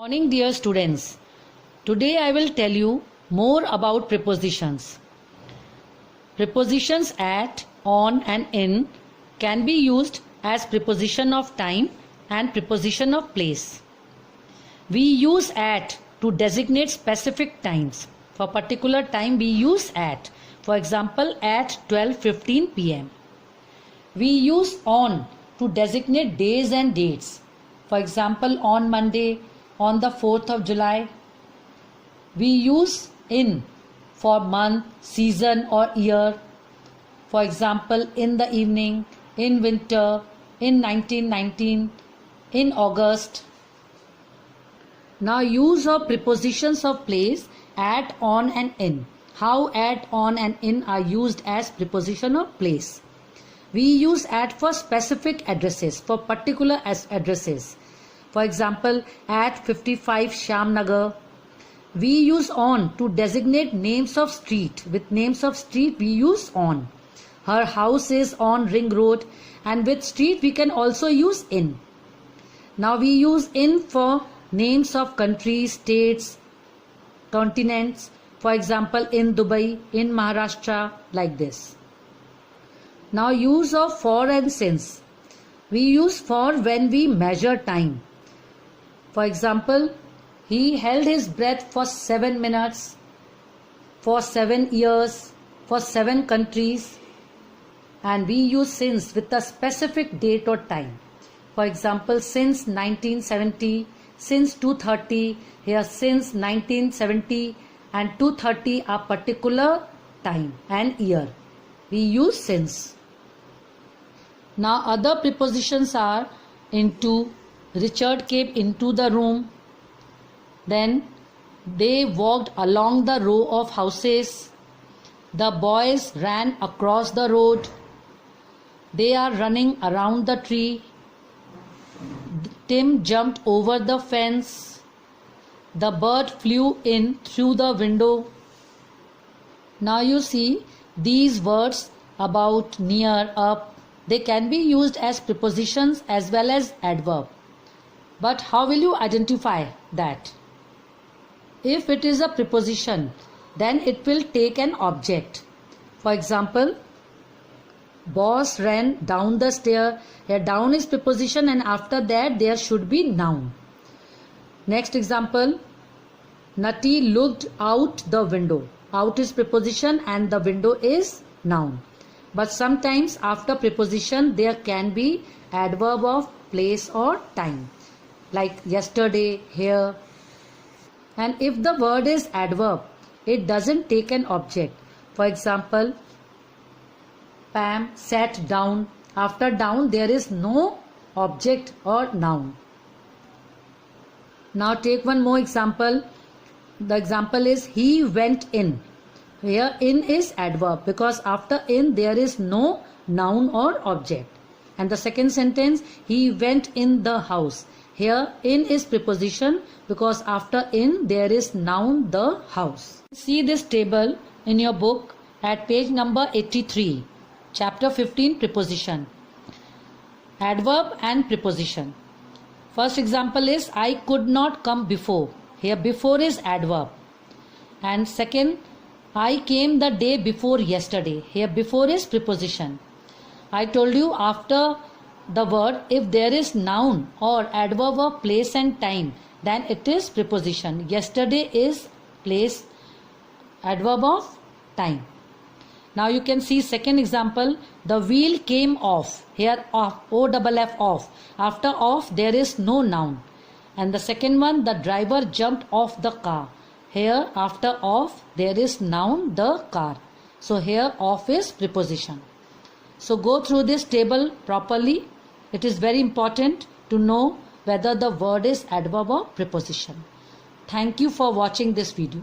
Morning dear students. Today I will tell you more about prepositions. Prepositions at, on and in can be used as preposition of time and preposition of place. We use at to designate specific times. For particular time we use at. For example, at 12:15 p.m. We use on to designate days and dates. For example, on Monday, on the 4th of July. We use in for month, season or year. For example, in the evening, in winter, in 1919, in August. Now use of prepositions of place at, on and in. How at, on and in are used as preposition of place. We use at for specific addresses, for particular addresses. For example, at 55 Shyamnagar. We use on to designate names of street. With names of street we use on. Her house is on Ring Road, and with street we can also use in. Now we use in for names of countries, states, continents. For example, in Dubai, in Maharashtra, like this. Now use of for and since. We use for when we measure time. For example, he held his breath for 7 minutes, for 7 years, for 7 countries, and we use since with a specific date or time. For example, since 1970, since 230, here since 1970 and 230 are particular time and year. We use since. Now other prepositions are into. Richard came into the room. Then they walked along the row of houses. The boys ran across the road. They are running around the tree. Tim jumped over the fence. The bird flew in through the window. Now you see these words about, near, up, they can be used as prepositions as well as adverb. But how will you identify that? If it is a preposition, then it will take an object. For example, boss ran down the stair. Here down is preposition and after that there should be noun. Next example, Nati looked out the window. Out is preposition and the window is noun. But sometimes after preposition there can be adverb of place or time. Like yesterday, here. And if the word is adverb, it doesn't take an object. For example, Pam sat down. After down there is no object or noun. Now take one more example. The example is he went in. Here in is adverb because after in there is no noun or object. And the second sentence, he went in the house. Here in is preposition because after in there is noun, the house. See this table in your book at page number 83, chapter 15, preposition. Adverb and preposition. First example is I could not come before. Here before is adverb. And second, I came the day before yesterday. Here before is preposition. I told you after the word, if there is noun or adverb of place and time, then it is preposition. Yesterday is place, adverb of time. Now you can see second example, the wheel came off. Here off, O-double-F, off. After off there is no noun. And the second one, the driver jumped off the car. Here after off there is noun, the car. So here off is preposition. So go through this table properly. It is very important to know whether the word is adverb or preposition. Thank you for watching this video.